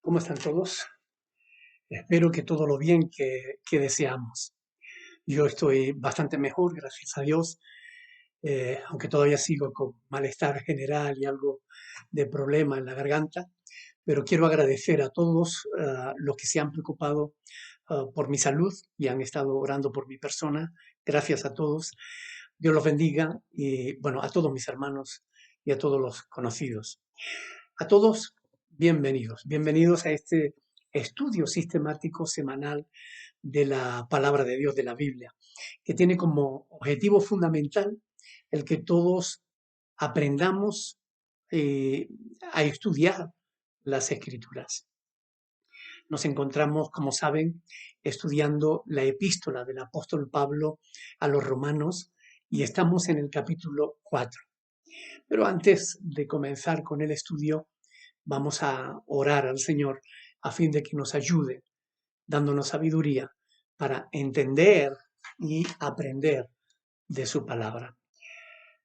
¿Cómo están todos? Espero que todo lo bien que deseamos. Yo estoy bastante mejor, gracias a Dios, aunque todavía sigo con malestar general y algo de problema en la garganta, pero quiero agradecer a todos los que se han preocupado por mi salud y han estado orando por mi persona. Gracias a todos. Dios los bendiga y, bueno, a todos mis hermanos y a todos los conocidos. A todos, bienvenidos. Bienvenidos a este estudio sistemático semanal de la palabra de Dios, de la Biblia, que tiene como objetivo fundamental el que todos aprendamos a estudiar las escrituras. Nos encontramos, como saben, estudiando la epístola del apóstol Pablo a los romanos y estamos en el capítulo 4. Pero antes de comenzar con el estudio, vamos a orar al Señor a fin de que nos ayude, dándonos sabiduría para entender y aprender de su palabra.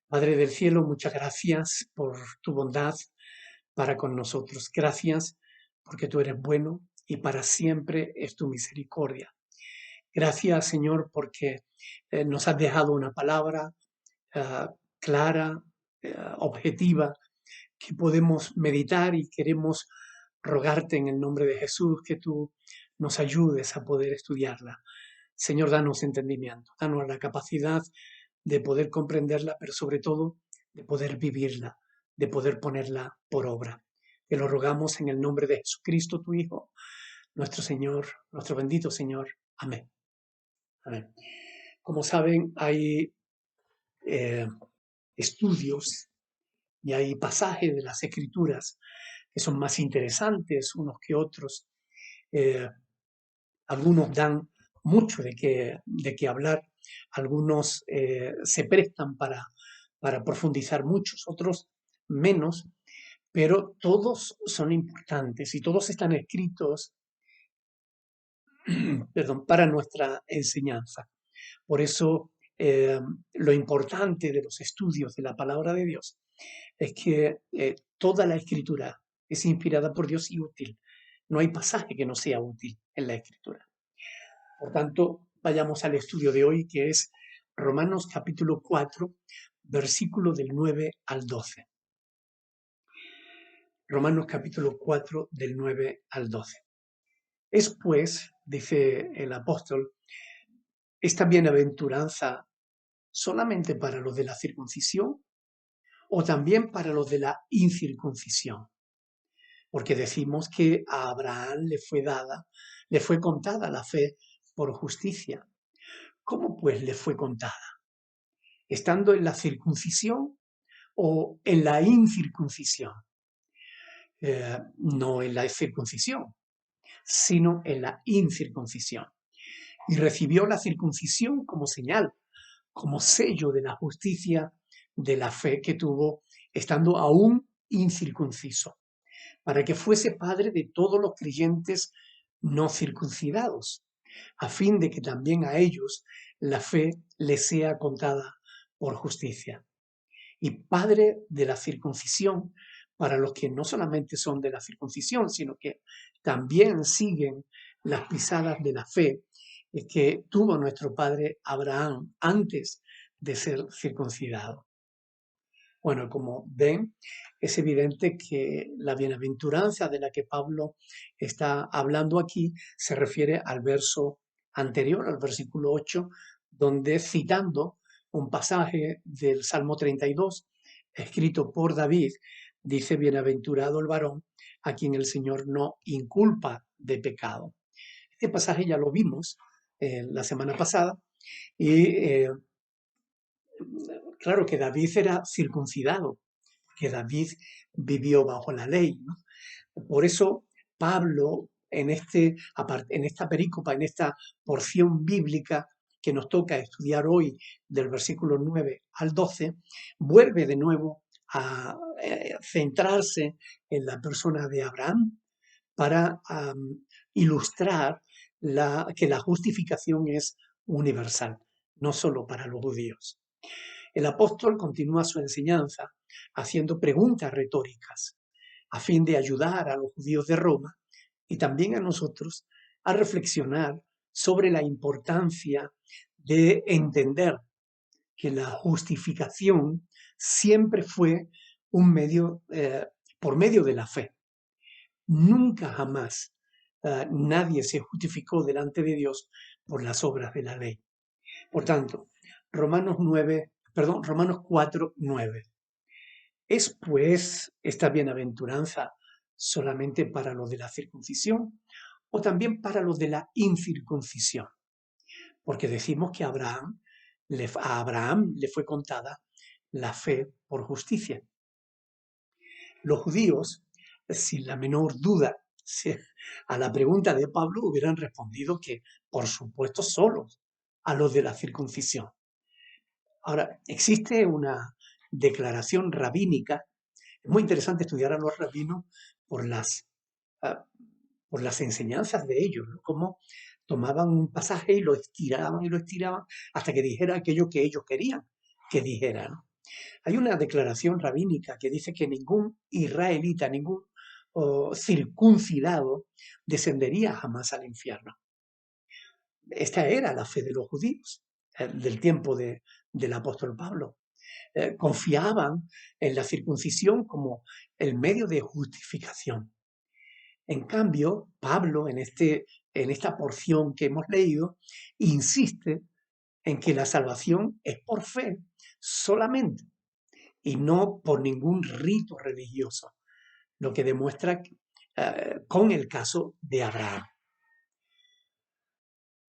Padre del cielo, muchas gracias por tu bondad para con nosotros. Gracias porque tú eres bueno y para siempre es tu misericordia. Gracias, Señor, porque nos has dejado una palabra clara, objetiva, que podemos meditar y queremos rogarte en el nombre de Jesús que tú nos ayudes a poder estudiarla. Señor, danos entendimiento, danos la capacidad de poder comprenderla, pero sobre todo de poder vivirla, de poder ponerla por obra. Te lo rogamos en el nombre de Jesucristo, tu Hijo, nuestro Señor, nuestro bendito Señor. Amén. Amén. Como saben, hay eh, estudios y hay pasajes de las Escrituras que son más interesantes unos que otros. Eh, Algunos dan mucho de qué hablar, algunos se prestan para profundizar muchos, otros menos, pero todos son importantes y todos están escritos perdón, para nuestra enseñanza. Por eso lo importante de los estudios de la palabra de Dios es que toda la escritura es inspirada por Dios y útil. No hay pasaje que no sea útil en la escritura. Por tanto, vayamos al estudio de hoy, que es Romanos capítulo 4, versículo del 9 al 12. Romanos capítulo 4, del 9 al 12. Es pues, dice el apóstol, esta bienaventuranza solamente para los de la circuncisión o también para los de la incircuncisión. Porque decimos que a Abraham le fue contada la fe por justicia. ¿Cómo pues le fue contada? ¿Estando en la circuncisión o en la incircuncisión? No en la circuncisión, sino en la incircuncisión. Y recibió la circuncisión como señal, como sello de la justicia de la fe que tuvo estando aún incircunciso, para que fuese padre de todos los creyentes no circuncidados, a fin de que también a ellos la fe les sea contada por justicia. Y padre de la circuncisión para los que no solamente son de la circuncisión, sino que también siguen las pisadas de la fe que tuvo nuestro padre Abraham antes de ser circuncidado. Bueno, como ven, es evidente que la bienaventuranza de la que Pablo está hablando aquí se refiere al verso anterior, al versículo 8, donde citando un pasaje del Salmo 32, escrito por David, dice, bienaventurado el varón a quien el Señor no inculpa de pecado. Este pasaje ya lo vimos la semana pasada y claro que David era circuncidado, que David vivió bajo la ley, ¿no? Por eso Pablo, en esta perícopa, en esta porción bíblica que nos toca estudiar hoy, del versículo 9 al 12, vuelve de nuevo a centrarse en la persona de Abraham para ilustrar que la justificación es universal, no solo para los judíos. El apóstol continúa su enseñanza haciendo preguntas retóricas a fin de ayudar a los judíos de Roma y también a nosotros a reflexionar sobre la importancia de entender que la justificación siempre fue un medio, por medio de la fe. Nunca jamás nadie se justificó delante de Dios por las obras de la ley. Por tanto, Romanos 4:9. ¿Es pues esta bienaventuranza solamente para los de la circuncisión o también para los de la incircuncisión? Porque decimos que a Abraham le fue contada la fe por justicia. Los judíos, sin la menor duda, a la pregunta de Pablo hubieran respondido que, por supuesto, solos a los de la circuncisión. Ahora, existe una declaración rabínica. Es muy interesante estudiar a los rabinos por las, ah, por las enseñanzas de ellos, ¿no? Cómo tomaban un pasaje y lo estiraban hasta que dijera aquello que ellos querían que dijera, ¿no? Hay una declaración rabínica que dice que ningún israelita, ningún circuncidado descendería jamás al infierno. Esta era la fe de los judíos del tiempo del apóstol Pablo. Confiaban en la circuncisión como el medio de justificación. En cambio, Pablo, en esta porción que hemos leído, insiste en que la salvación es por fe solamente y no por ningún rito religioso, lo que demuestra con el caso de Abraham.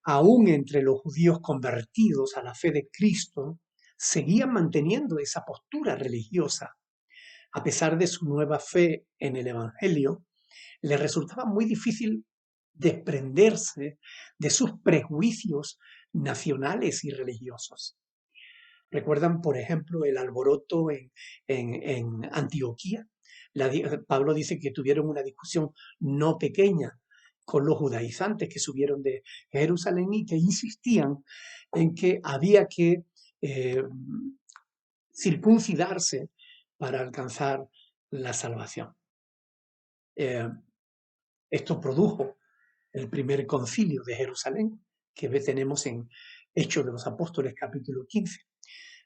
Aún entre los judíos convertidos a la fe de Cristo, seguían manteniendo esa postura religiosa. A pesar de su nueva fe en el Evangelio, les resultaba muy difícil desprenderse de sus prejuicios nacionales y religiosos. ¿Recuerdan, por ejemplo, el alboroto en Antioquía? Pablo dice que tuvieron una discusión no pequeña con los judaizantes que subieron de Jerusalén y que insistían en que había que eh, circuncidarse para alcanzar la salvación. Esto produjo el primer concilio de Jerusalén que tenemos en Hechos de los Apóstoles capítulo 15.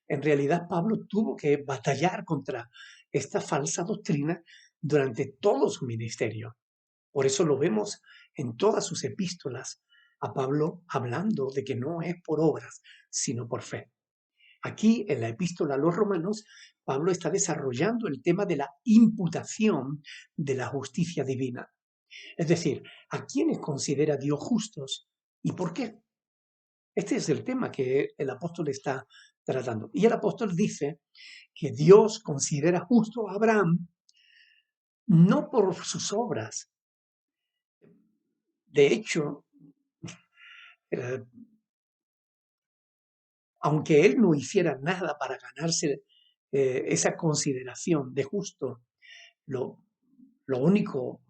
En realidad Pablo tuvo que batallar contra esta falsa doctrina durante todo su ministerio. Por eso lo vemos en todas sus epístolas a Pablo hablando de que no es por obras, sino por fe. Aquí en la epístola a los romanos, Pablo está desarrollando el tema de la imputación de la justicia divina. Es decir, ¿a quiénes considera Dios justos y por qué? Este es el tema que el apóstol está tratando. Y el apóstol dice que Dios considera justo a Abraham no por sus obras. De hecho, eh, aunque él no hiciera nada para ganarse esa consideración de justo, lo, lo único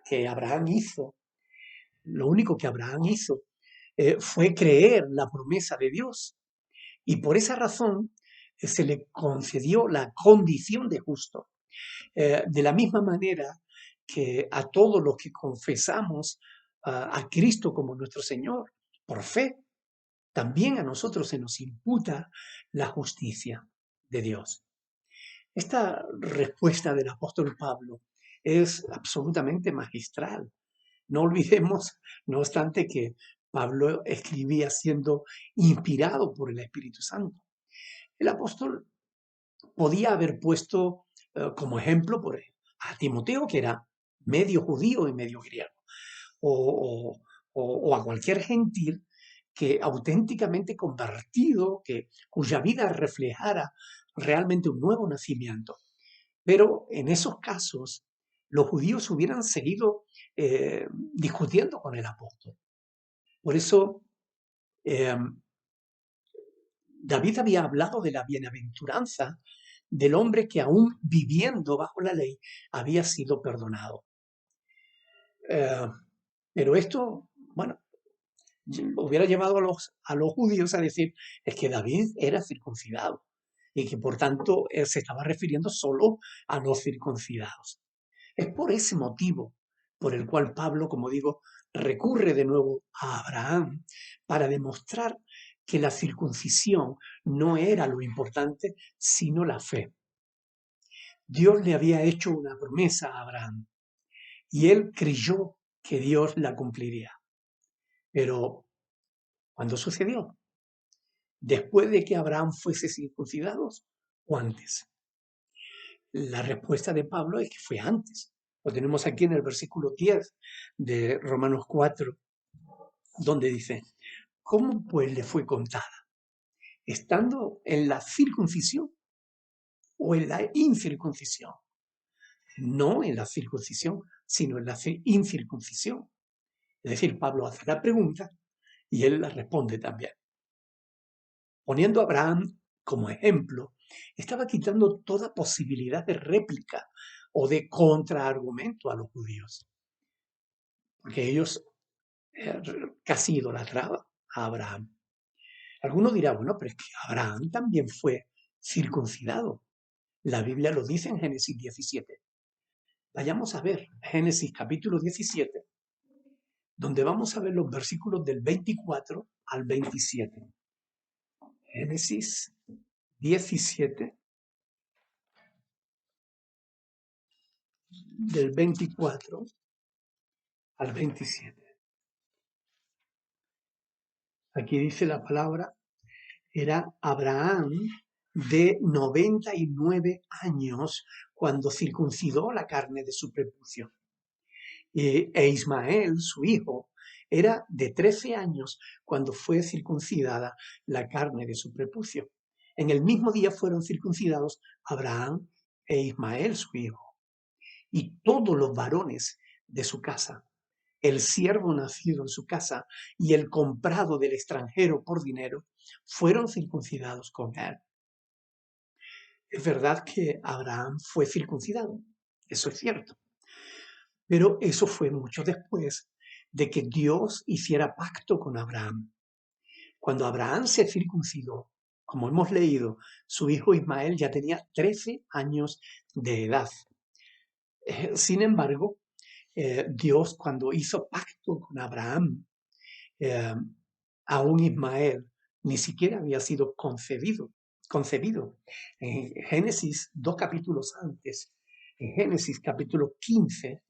que Abraham hizo, lo único que Abraham hizo fue creer la promesa de Dios. Y por esa razón se le concedió la condición de justo. De la misma manera que a todos los que confesamos a Cristo como nuestro Señor por fe, también a nosotros se nos imputa la justicia de Dios. Esta respuesta del apóstol Pablo es absolutamente magistral. No olvidemos, no obstante, que Pablo escribía siendo inspirado por el Espíritu Santo. El apóstol podía haber puesto como ejemplo a Timoteo, que era medio judío y medio griego, o a cualquier gentil que auténticamente convertido, cuya vida reflejara realmente un nuevo nacimiento. Pero en esos casos, los judíos hubieran seguido discutiendo con el apóstol. Por eso, eh, David había hablado de la bienaventuranza del hombre que aún viviendo bajo la ley había sido perdonado. Pero esto, bueno, hubiera llevado a los judíos a decir, es que David era circuncidado y que por tanto se estaba refiriendo solo a los circuncidados. Es por ese motivo por el cual Pablo, como digo, recurre de nuevo a Abraham para demostrar que la circuncisión no era lo importante, sino la fe. Dios le había hecho una promesa a Abraham y él creyó que Dios la cumpliría. Pero, ¿cuándo sucedió? ¿Después de que Abraham fuese circuncidado o antes? La respuesta de Pablo es que fue antes. Lo tenemos aquí en el versículo 10 de Romanos 4, donde dice, ¿cómo pues le fue contada? ¿Estando en la circuncisión o en la incircuncisión? No en la circuncisión, sino en la incircuncisión. Es decir, Pablo hace la pregunta y él la responde también. Poniendo a Abraham como ejemplo, estaba quitando toda posibilidad de réplica o de contraargumento a los judíos, porque ellos casi idolatraban a Abraham. Algunos dirán, bueno, pero es que Abraham también fue circuncidado. La Biblia lo dice en Génesis 17. Vayamos a ver Génesis capítulo 17, donde vamos a ver los versículos del 24 al 27. Génesis 17, del 24 al 27. Aquí dice la palabra, era Abraham de 99 años cuando circuncidó la carne de su prepucio. E Ismael, su hijo, era de 13 años cuando fue circuncidada la carne de su prepucio. En el mismo día fueron circuncidados Abraham e Ismael, su hijo, y todos los varones de su casa, el siervo nacido en su casa y el comprado del extranjero por dinero, fueron circuncidados con él. Es verdad que Abraham fue circuncidado, eso es cierto, pero eso fue mucho después de que Dios hiciera pacto con Abraham. Cuando Abraham se circuncidó, como hemos leído, su hijo Ismael ya tenía 13 años de edad. Sin embargo, Dios cuando hizo pacto con Abraham, eh, aún Ismael ni siquiera había sido concebido. En Génesis, 2 capítulos antes, en Génesis capítulo 15,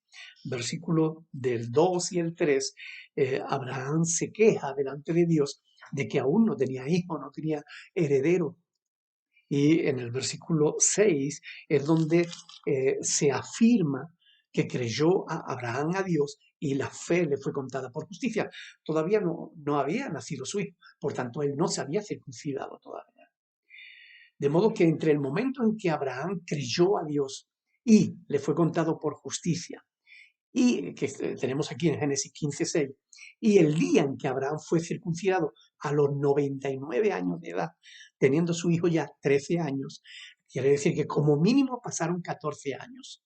versículo del 2 y el 3, Abraham se queja delante de Dios de que aún no tenía hijo, no tenía heredero. Y en el versículo 6 es donde se afirma que creyó a Abraham a Dios y la fe le fue contada por justicia. Todavía no había nacido su hijo, por tanto él no se había circuncidado todavía. De modo que entre el momento en que Abraham creyó a Dios y le fue contado por justicia, y que tenemos aquí en Génesis 15:6, y el día en que Abraham fue circuncidado a los 99 años de edad, teniendo su hijo ya 13 años, quiere decir que como mínimo pasaron 14 años.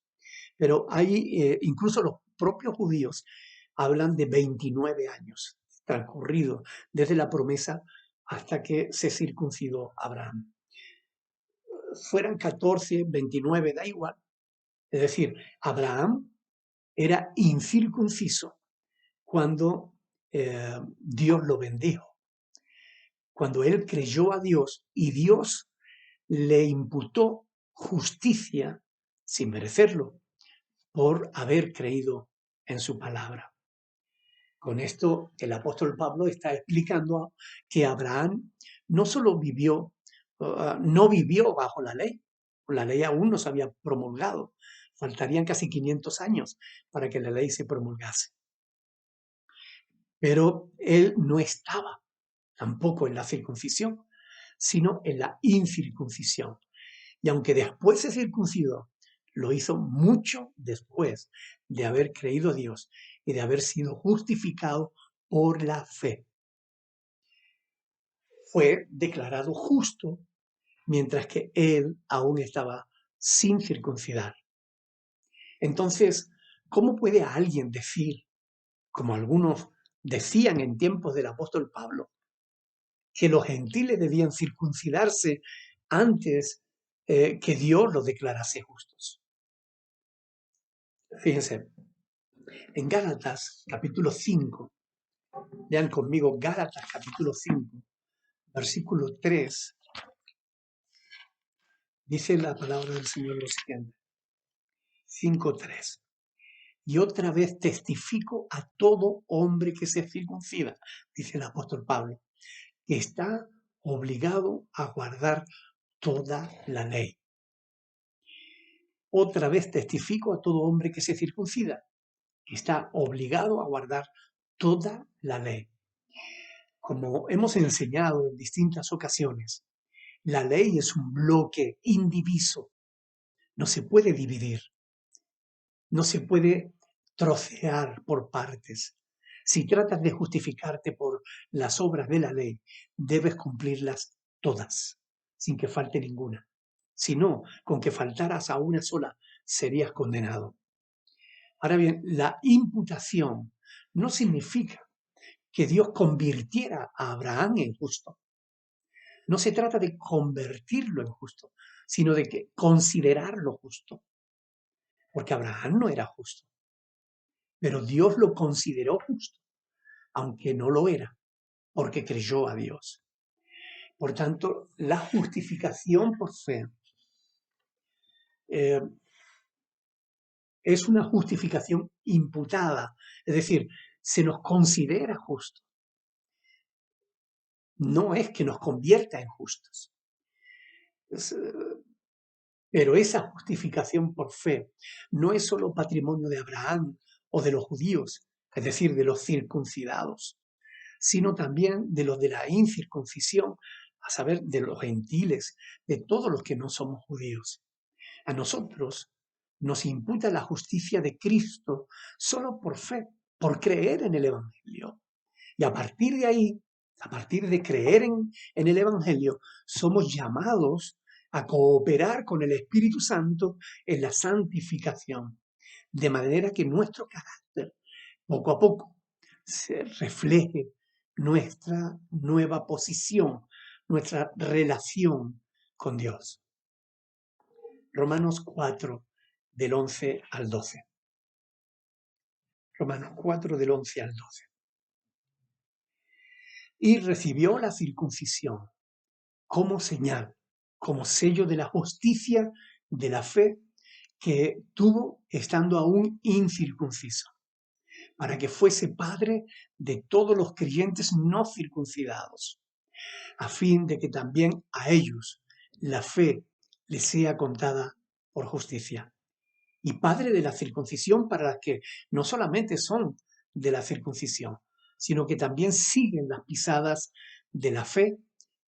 Pero hay, incluso los propios judíos hablan de 29 años transcurridos desde la promesa hasta que se circuncidó Abraham. Fueran 14, 29, da igual. Es decir, Abraham era incircunciso cuando Dios lo bendijo, cuando él creyó a Dios y Dios le imputó justicia sin merecerlo por haber creído en su palabra. Con esto el apóstol Pablo está explicando que Abraham no solo no vivió bajo la ley aún no se había promulgado, faltarían casi 500 años para que la ley se promulgase. Pero él no estaba tampoco en la circuncisión, sino en la incircuncisión. Y aunque después se circuncidó, lo hizo mucho después de haber creído a Dios y de haber sido justificado por la fe. Fue declarado justo mientras que él aún estaba sin circuncidar. Entonces, ¿cómo puede alguien decir, como algunos decían en tiempos del apóstol Pablo, que los gentiles debían circuncidarse antes que Dios los declarase justos? Fíjense, En Gálatas, capítulo 5, lean conmigo Gálatas, capítulo 5, versículo 3, dice la palabra del Señor lo siguiente, 5:3. Y otra vez testifico a todo hombre que se circuncida, dice el apóstol Pablo, que está obligado a guardar toda la ley. Otra vez testifico a todo hombre que se circuncida, que está obligado a guardar toda la ley. Como hemos enseñado en distintas ocasiones, la ley es un bloque indiviso, no se puede dividir, no se puede trocear por partes. Si tratas de justificarte por las obras de la ley, debes cumplirlas todas, sin que falte ninguna. Si no, con que faltaras a una sola, serías condenado. Ahora bien, la imputación no significa que Dios convirtiera a Abraham en justo. No se trata de convertirlo en justo, sino de que considerarlo justo. Porque Abraham no era justo, pero Dios lo consideró justo, aunque no lo era, porque creyó a Dios. Por tanto, la justificación por fe eh, es una justificación imputada, es decir, se nos considera justo. No es que nos convierta en justos. Pero esa justificación por fe no es solo patrimonio de Abraham o de los judíos, es decir, de los circuncidados, sino también de los de la incircuncisión, a saber, de los gentiles, de todos los que no somos judíos. A nosotros nos imputa la justicia de Cristo solo por fe, por creer en el Evangelio. Y a partir de ahí, a partir de creer en el Evangelio, somos llamados a cooperar con el Espíritu Santo en la santificación, de manera que nuestro carácter, poco a poco, se refleje nuestra nueva posición, nuestra relación con Dios. Romanos 4, del 11 al 12. Romanos 4, del 11 al 12. Y recibió la circuncisión como señal, como sello de la justicia de la fe que tuvo estando aún incircunciso, para que fuese padre de todos los creyentes no circuncidados, a fin de que también a ellos la fe les sea contada por justicia. Y padre de la circuncisión para las que no solamente son de la circuncisión, sino que también siguen las pisadas de la fe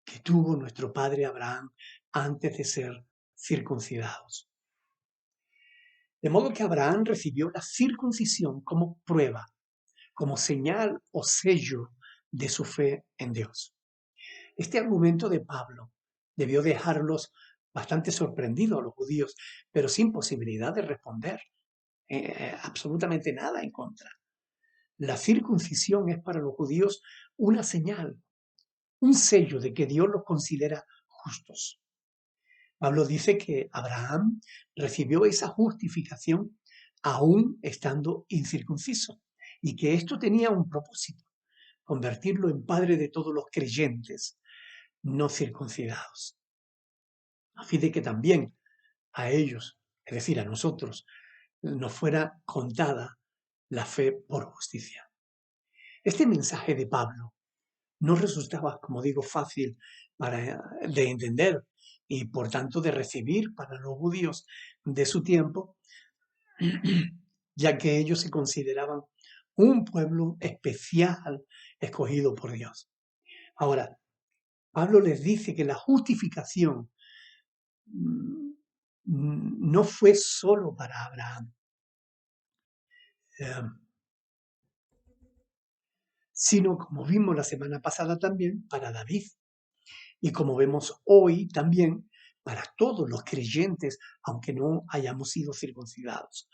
que tuvo nuestro padre Abraham antes de ser circuncidados. De modo que Abraham recibió la circuncisión como prueba, como señal o sello de su fe en Dios. Este argumento de Pablo debió dejarlos bastante sorprendidos a los judíos, pero sin posibilidad de responder absolutamente nada en contra. La circuncisión es para los judíos una señal, un sello de que Dios los considera justos. Pablo dice que Abraham recibió esa justificación aún estando incircunciso y que esto tenía un propósito, convertirlo en padre de todos los creyentes no circuncidados, a fin de que también a ellos, es decir, a nosotros, nos fuera contada la fe por justicia. Este mensaje de Pablo no resultaba, como digo, fácil de entender y por tanto de recibir para los judíos de su tiempo, ya que ellos se consideraban un pueblo especial escogido por Dios. Ahora, Pablo les dice que la justificación no fue solo para Abraham, eh, sino, como vimos la semana pasada también, para David. Y como vemos hoy también, para todos los creyentes, aunque no hayamos sido circuncidados,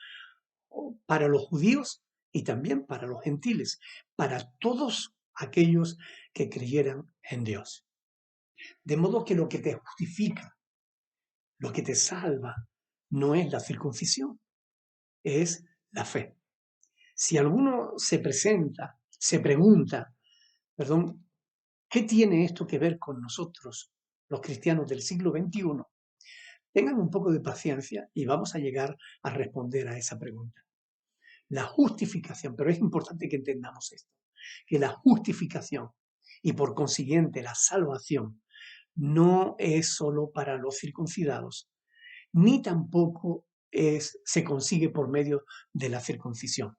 para los judíos y también para los gentiles, para todos aquellos que creyeran en Dios. De modo que lo que te justifica, lo que te salva, no es la circuncisión, es la fe. Si alguno se pregunta, perdón, ¿qué tiene esto que ver con nosotros, los cristianos del siglo XXI? Tengan un poco de paciencia y vamos a llegar a responder a esa pregunta. La justificación, pero es importante que entendamos esto, que la justificación y por consiguiente la salvación no es solo para los circuncidados, ni tampoco se consigue por medio de la circuncisión,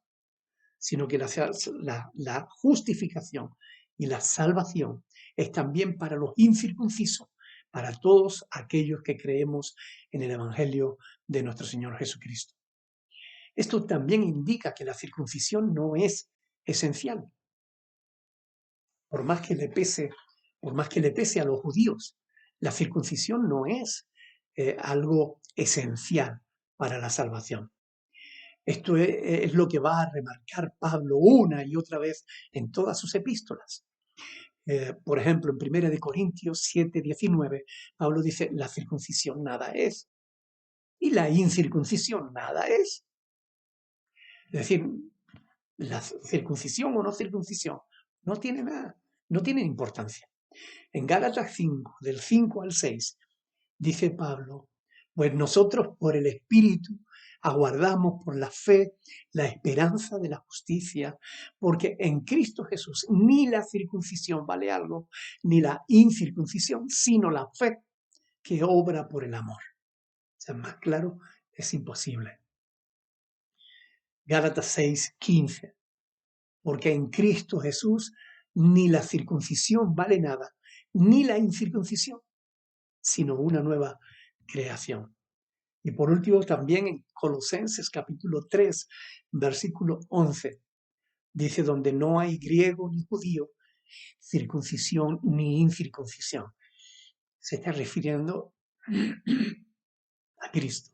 sino que la justificación y la salvación es también para los incircuncisos, para todos aquellos que creemos en el Evangelio de nuestro Señor Jesucristo. Esto también indica que la circuncisión no es esencial, por más que le pese, por más que le pese a los judíos. La circuncisión no es algo esencial para la salvación. Esto es lo que va a remarcar Pablo una y otra vez en todas sus epístolas. Por ejemplo, en 1 Corintios 7:19, Pablo dice, la circuncisión nada es y la incircuncisión nada es. Es decir, la circuncisión o no circuncisión no tiene nada, no tiene importancia. En Gálatas 5, del 5 al 6, dice Pablo, pues nosotros por el Espíritu aguardamos por la fe la esperanza de la justicia, porque en Cristo Jesús ni la circuncisión vale algo, ni la incircuncisión, sino la fe que obra por el amor. O sea, más claro es imposible. Gálatas 6:15, porque en Cristo Jesús ni la circuncisión vale nada, ni la incircuncisión, sino una nueva creación. Y por último, también en Colosenses capítulo 3, versículo 11, dice, donde no hay griego ni judío, circuncisión ni incircuncisión. Se está refiriendo a Cristo.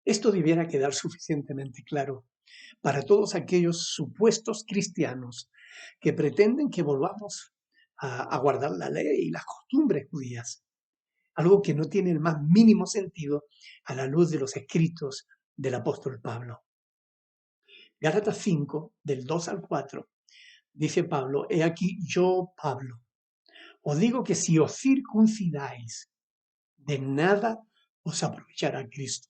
Esto debiera quedar suficientemente claro para todos aquellos supuestos cristianos que pretenden que volvamos a guardar la ley y las costumbres judías, algo que no tiene el más mínimo sentido a la luz de los escritos del apóstol Pablo. Gálatas 5, del 2 al 4, dice Pablo, he aquí yo, Pablo, os digo que si os circuncidáis, de nada os aprovechará Cristo.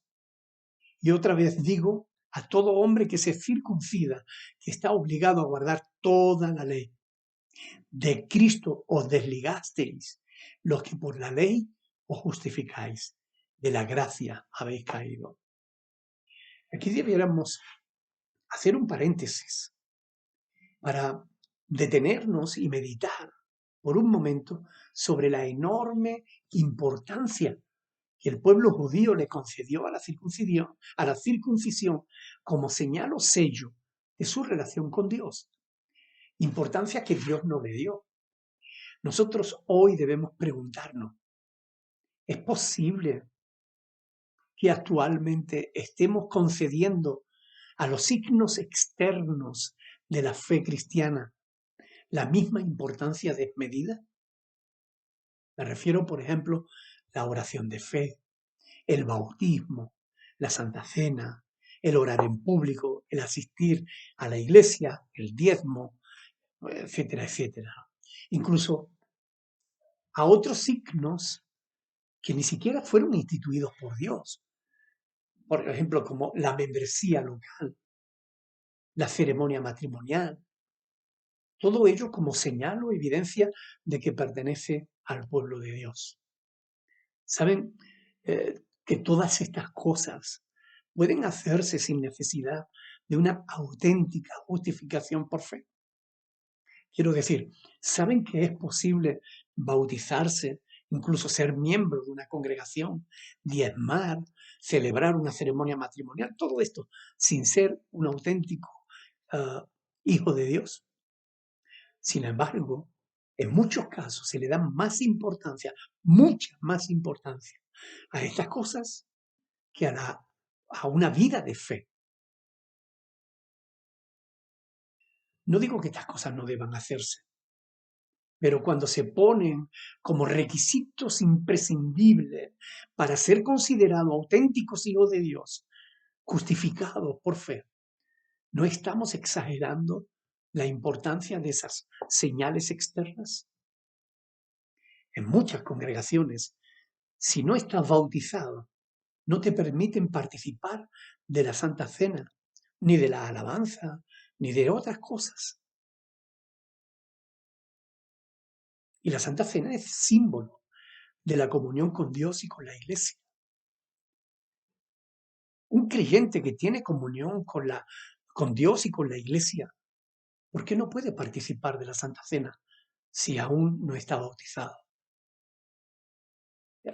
Y otra vez digo a todo hombre que se circuncida, que está obligado a guardar toda la ley. De Cristo os desligasteis, los que por la ley os justificáis, de la gracia habéis caído. Aquí debiéramos hacer un paréntesis para detenernos y meditar por un momento sobre la enorme importancia que el pueblo judío le concedió a la circuncisión como señal o sello de su relación con Dios. Importancia que Dios no le dio. Nosotros hoy debemos preguntarnos, ¿es posible que actualmente estemos concediendo a los signos externos de la fe cristiana la misma importancia desmedida? Me refiero, por ejemplo, la oración de fe, el bautismo, la Santa Cena, el orar en público, el asistir a la iglesia, el diezmo, etcétera, etcétera. Incluso a otros signos que ni siquiera fueron instituidos por Dios. Por ejemplo, como la membresía local, la ceremonia matrimonial. Todo ello como señal o evidencia de que pertenece al pueblo de Dios. ¿Saben que todas estas cosas pueden hacerse sin necesidad de una auténtica justificación por fe? Quiero decir, ¿saben que es posible bautizarse, incluso ser miembro de una congregación, diezmar, celebrar una ceremonia matrimonial? Todo esto sin ser un auténtico hijo de Dios. Sin embargo, en muchos casos se le da más importancia, mucha más importancia a estas cosas que a una vida de fe. No digo que estas cosas no deban hacerse, pero cuando se ponen como requisitos imprescindibles para ser considerados auténticos hijos de Dios, justificados por fe, ¿No estamos exagerando la importancia de esas señales externas? En muchas congregaciones, si no estás bautizado, no te permiten participar de la Santa Cena, ni de la alabanza, ni de otras cosas. Y la Santa Cena es símbolo de la comunión con Dios y con la Iglesia. Un creyente que tiene comunión con Dios y con la Iglesia, ¿por qué no puede participar de la Santa Cena si aún no está bautizado?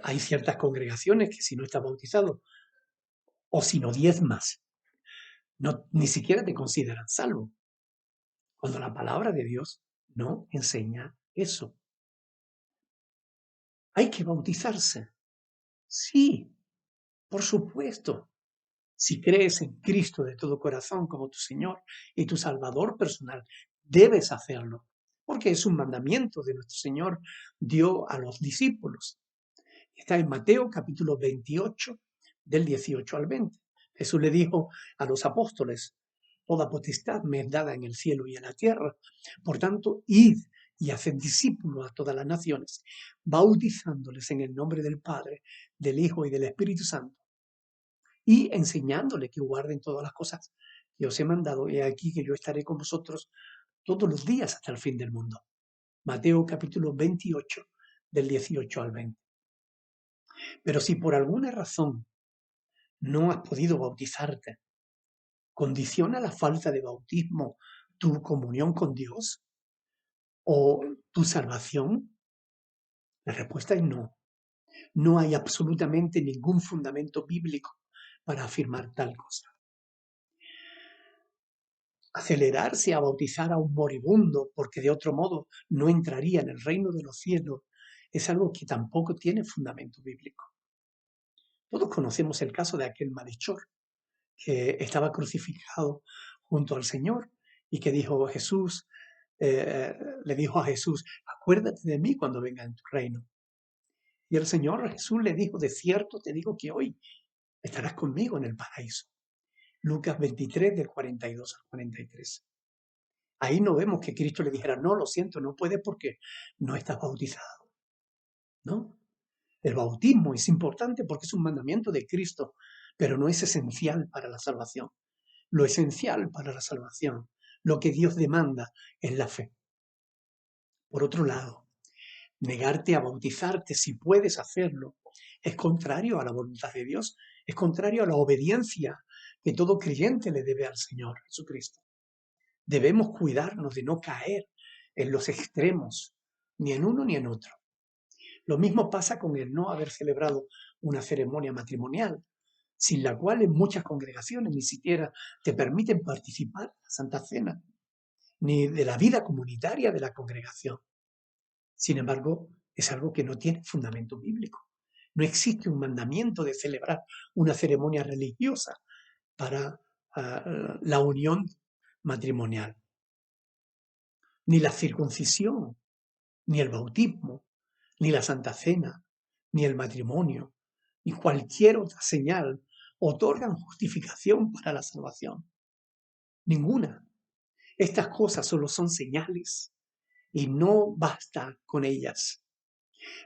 Hay ciertas congregaciones que si no estás bautizado o si no diezmas, ni siquiera te consideran salvo, cuando la palabra de Dios no enseña eso. ¿Hay que bautizarse? Sí, por supuesto. Si crees en Cristo de todo corazón como tu Señor y tu Salvador personal, debes hacerlo, porque es un mandamiento de nuestro Señor dio a los discípulos. Está en Mateo capítulo 28, del 18 al 20. Jesús le dijo a los apóstoles, toda potestad me es dada en el cielo y en la tierra. Por tanto, id y haced discípulos a todas las naciones, bautizándoles en el nombre del Padre, del Hijo y del Espíritu Santo, y enseñándoles que guarden todas las cosas que os he mandado. He aquí que yo estaré con vosotros todos los días hasta el fin del mundo. Mateo capítulo 28, del 18 al 20. Pero si por alguna razón no has podido bautizarte, ¿condiciona la falta de bautismo tu comunión con Dios o tu salvación? La respuesta es no. No hay absolutamente ningún fundamento bíblico para afirmar tal cosa. Acelerarse a bautizar a un moribundo porque de otro modo no entraría en el reino de los cielos es algo que tampoco tiene fundamento bíblico. Todos conocemos el caso de aquel malhechor que estaba crucificado junto al Señor y que dijo Jesús, le dijo a Jesús, acuérdate de mí cuando venga en tu reino. Y el Señor Jesús le dijo, de cierto te digo que hoy estarás conmigo en el paraíso. Lucas 23, del 42 al 43. Ahí no vemos que Cristo le dijera, no, lo siento, no puedes porque no estás bautizado. ¿No? El bautismo es importante porque es un mandamiento de Cristo, pero no es esencial para la salvación. Lo esencial para la salvación, lo que Dios demanda, es la fe. Por otro lado, negarte a bautizarte, si puedes hacerlo, es contrario a la voluntad de Dios, es contrario a la obediencia que todo creyente le debe al Señor Jesucristo. Debemos cuidarnos de no caer en los extremos, ni en uno ni en otro. Lo mismo pasa con el no haber celebrado una ceremonia matrimonial, sin la cual en muchas congregaciones ni siquiera te permiten participar en la Santa Cena, ni de la vida comunitaria de la congregación. Sin embargo, es algo que no tiene fundamento bíblico. No existe un mandamiento de celebrar una ceremonia religiosa para la unión matrimonial. Ni la circuncisión, ni el bautismo, ni la Santa Cena, ni el matrimonio, ni cualquier otra señal otorgan justificación para la salvación. Ninguna. Estas cosas solo son señales y no basta con ellas.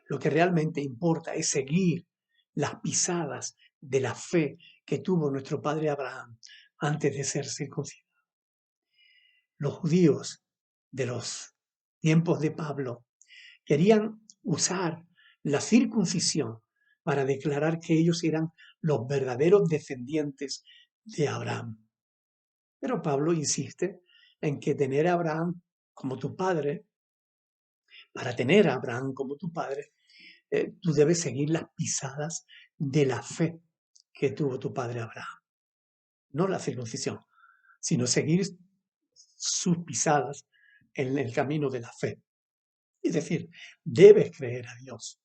Lo que realmente importa es seguir las pisadas de la fe que tuvo nuestro padre Abraham antes de ser circuncidado. Los judíos de los tiempos de Pablo querían usar la circuncisión para declarar que ellos eran los verdaderos descendientes de Abraham. Pero Pablo insiste en que tener a Abraham como tu padre, para tener a Abraham como tu padre, tú debes seguir las pisadas de la fe que tuvo tu padre Abraham. No la circuncisión, sino seguir sus pisadas en el camino de la fe. Es decir, debes creer a Dios.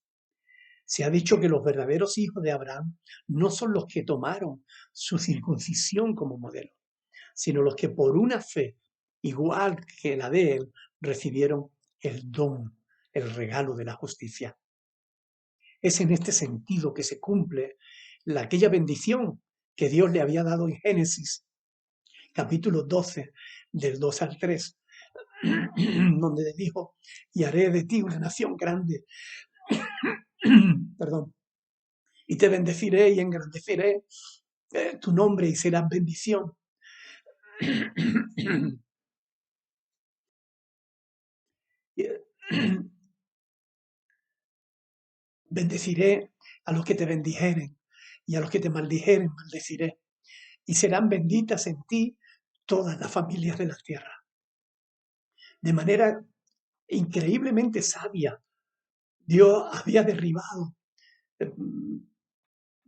Se ha dicho que los verdaderos hijos de Abraham no son los que tomaron su circuncisión como modelo, sino los que por una fe igual que la de él recibieron el don, el regalo de la justicia. Es en este sentido que se cumple aquella bendición que Dios le había dado en Génesis, capítulo 12, del 2 al 3, donde dijo, y haré de ti una nación grande, perdón, y te bendeciré y engrandeceré tu nombre y serás bendición. Bendeciré a los que te bendijeren y a los que te maldijeren maldeciré. Y serán benditas en ti todas las familias de la tierra. De manera increíblemente sabia, Dios había derribado eh,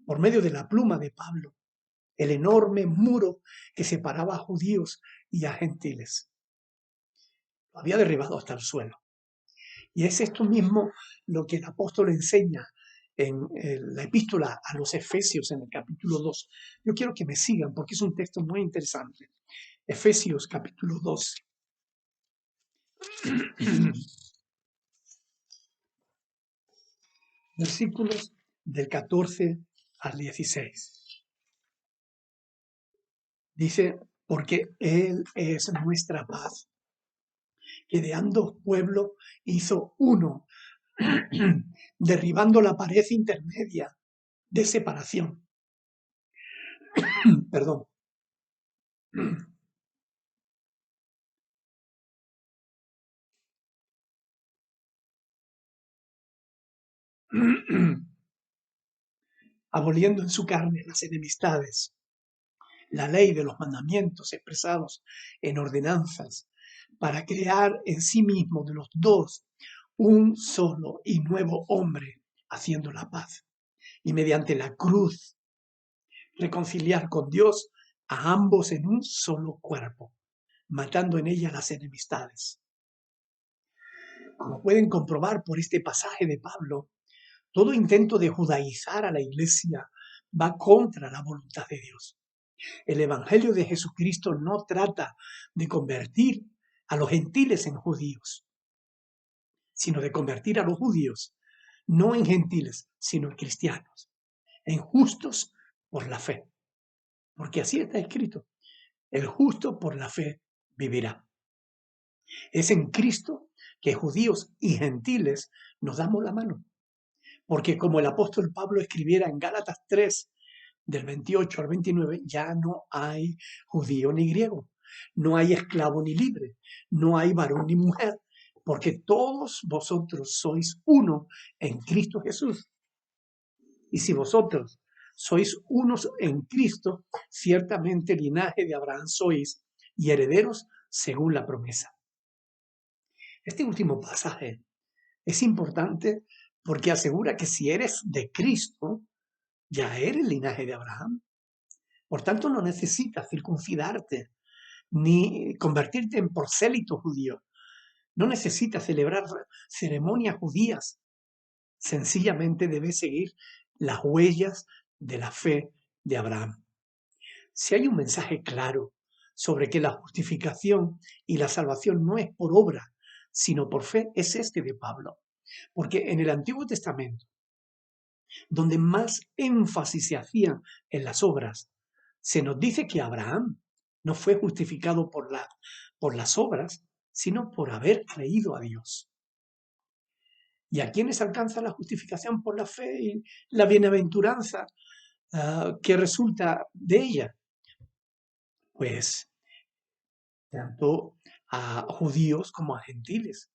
por medio de la pluma de Pablo el enorme muro que separaba a judíos y a gentiles. Lo había derribado hasta el suelo. Y es esto mismo lo que el apóstol enseña en la epístola a los Efesios en el capítulo 2. Yo quiero que me sigan porque es un texto muy interesante. Efesios capítulo 2. Versículos del 14 al 16. Dice, porque Él es nuestra paz, que de ambos pueblos hizo uno, derribando la pared intermedia de separación. Perdón. Aboliendo en su carne las enemistades, la ley de los mandamientos expresados en ordenanzas, para crear en sí mismo de los dos un solo y nuevo hombre, haciendo la paz, y mediante la cruz reconciliar con Dios a ambos en un solo cuerpo, matando en ella las enemistades. Como pueden comprobar por este pasaje de Pablo, todo intento de judaizar a la iglesia va contra la voluntad de Dios. El Evangelio de Jesucristo no trata de convertir a los gentiles en judíos, sino de convertir a los judíos no en gentiles, sino en cristianos, en justos por la fe. Porque así está escrito, el justo por la fe vivirá. Es en Cristo que judíos y gentiles nos damos la mano. Porque como el apóstol Pablo escribiera en Gálatas 3, del 28 al 29, ya no hay judío ni griego, no hay esclavo ni libre, no hay varón ni mujer, porque todos vosotros sois uno en Cristo Jesús. Y si vosotros sois unos en Cristo, ciertamente linaje de Abraham sois y herederos según la promesa. Este último pasaje es importante porque asegura que si eres de Cristo, ya eres linaje de Abraham. Por tanto, no necesitas circuncidarte ni convertirte en prosélito judío. No necesitas celebrar ceremonias judías. Sencillamente debes seguir las huellas de la fe de Abraham. Si hay un mensaje claro sobre que la justificación y la salvación no es por obra, sino por fe, es este de Pablo. Porque en el Antiguo Testamento, donde más énfasis se hacía en las obras, se nos dice que Abraham no fue justificado por las obras, sino por haber creído a Dios. ¿Y a quiénes alcanza la justificación por la fe y la bienaventuranza que resulta de ella? Pues tanto a judíos como a gentiles,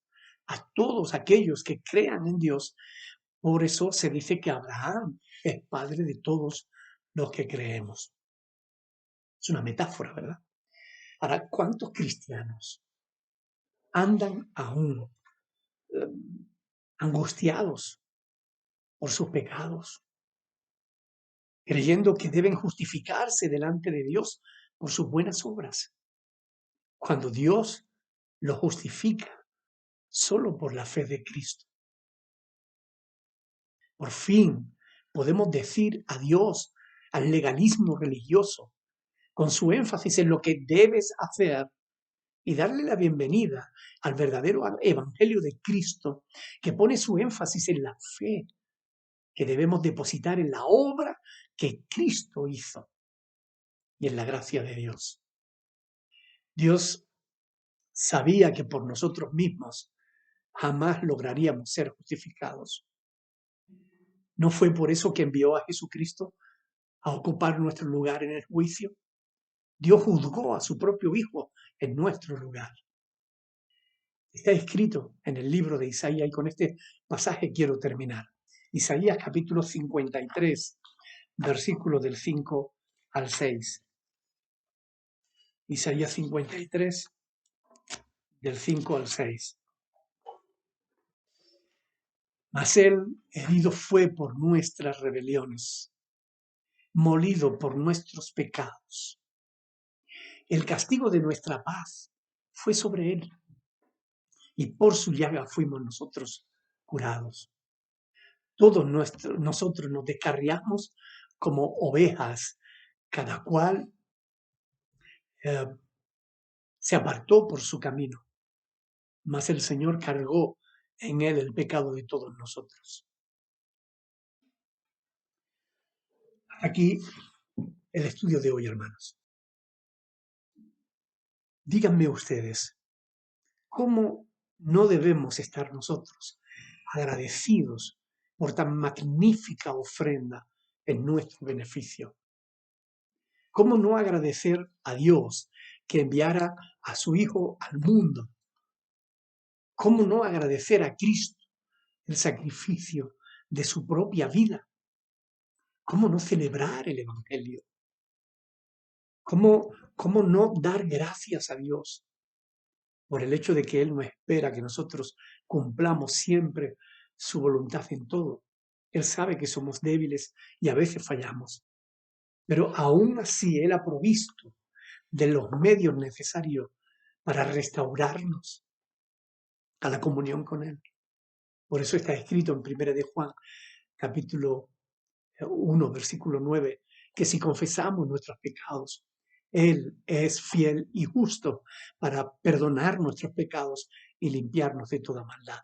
a todos aquellos que crean en Dios. Por eso se dice que Abraham es padre de todos los que creemos. Es una metáfora, ¿verdad? Ahora, ¿cuántos cristianos andan aún eh, angustiados por sus pecados, creyendo que deben justificarse delante de Dios por sus buenas obras, cuando Dios los justifica solo por la fe de Cristo? Por fin podemos decir adiós al legalismo religioso, con su énfasis en lo que debes hacer y darle la bienvenida al verdadero evangelio de Cristo, que pone su énfasis en la fe que debemos depositar en la obra que Cristo hizo y en la gracia de Dios. Dios sabía que por nosotros mismos jamás lograríamos ser justificados. ¿No fue por eso que envió a Jesucristo a ocupar nuestro lugar en el juicio? Dios juzgó a su propio Hijo en nuestro lugar. Está escrito en el libro de Isaías, y con este pasaje quiero terminar. Isaías capítulo 53, versículo del 5 al 6. Isaías 53, del 5 al 6. Mas él herido fue por nuestras rebeliones, molido por nuestros pecados. El castigo de nuestra paz fue sobre él, y por su llaga fuimos nosotros curados. Todos nosotros nos descarriamos como ovejas, cada cual eh, se apartó por su camino, mas el Señor cargó en él el pecado de todos nosotros. Aquí el estudio de hoy, hermanos. Díganme ustedes, ¿cómo no debemos estar nosotros agradecidos por tan magnífica ofrenda en nuestro beneficio? ¿Cómo no agradecer a Dios que enviara a su Hijo al mundo? ¿Cómo no agradecer a Cristo el sacrificio de su propia vida? ¿Cómo no celebrar el Evangelio? ¿Cómo no dar gracias a Dios por el hecho de que Él no espera que nosotros cumplamos siempre su voluntad en todo? Él sabe que somos débiles y a veces fallamos, pero aún así Él ha provisto de los medios necesarios para restaurarnos a la comunión con Él. Por eso está escrito en 1 de Juan, capítulo 1, versículo 9, que si confesamos nuestros pecados, Él es fiel y justo para perdonar nuestros pecados y limpiarnos de toda maldad.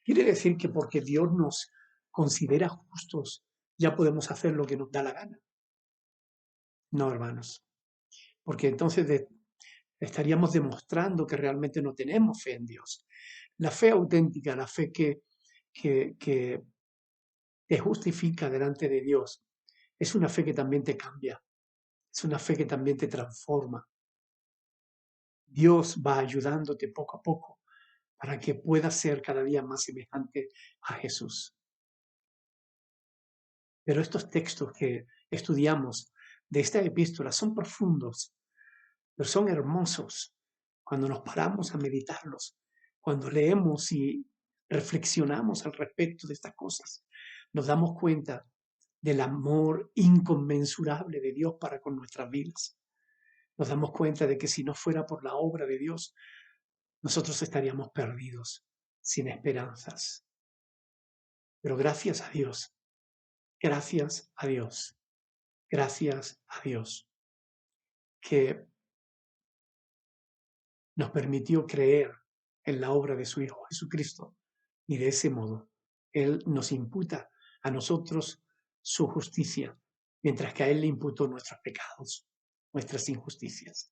Quiere decir que porque Dios nos considera justos, ya podemos hacer lo que nos da la gana. No, hermanos, porque entonces estaríamos demostrando que realmente no tenemos fe en Dios. La fe auténtica, la fe que te justifica delante de Dios, es una fe que también te cambia, es una fe que también te transforma. Dios va ayudándote poco a poco para que puedas ser cada día más semejante a Jesús. Pero estos textos que estudiamos de esta epístola son profundos, pero son hermosos cuando nos paramos a meditarlos, cuando leemos y reflexionamos al respecto de estas cosas. Nos damos cuenta del amor inconmensurable de Dios para con nuestras vidas. Nos damos cuenta de que si no fuera por la obra de Dios, nosotros estaríamos perdidos, sin esperanzas. Pero gracias a Dios, gracias a Dios, gracias a Dios, que nos permitió creer en la obra de su Hijo Jesucristo. Y de ese modo, Él nos imputa a nosotros su justicia, mientras que a Él le imputó nuestros pecados, nuestras injusticias.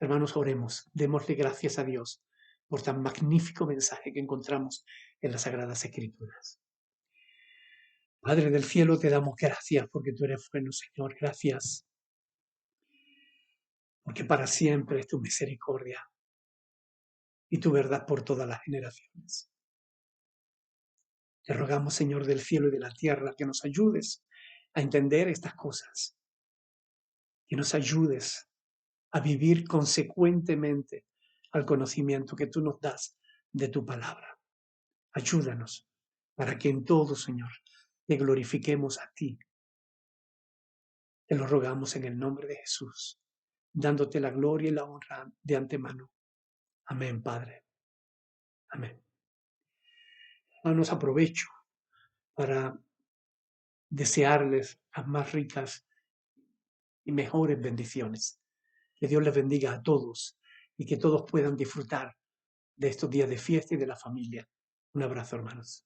Hermanos, oremos, démosle gracias a Dios por tan magnífico mensaje que encontramos en las Sagradas Escrituras. Padre del cielo, te damos gracias porque tú eres bueno, Señor. Gracias porque para siempre es tu misericordia y tu verdad por todas las generaciones. Te rogamos, Señor del cielo y de la tierra, que nos ayudes a entender estas cosas, que nos ayudes a vivir consecuentemente al conocimiento que tú nos das de tu palabra. Ayúdanos para que en todo, Señor, te glorifiquemos a ti. Te lo rogamos en el nombre de Jesús, dándote la gloria y la honra de antemano. Amén, Padre. Amén. Hermanos, aprovecho para desearles las más ricas y mejores bendiciones. Que Dios les bendiga a todos y que todos puedan disfrutar de estos días de fiesta y de la familia. Un abrazo, hermanos.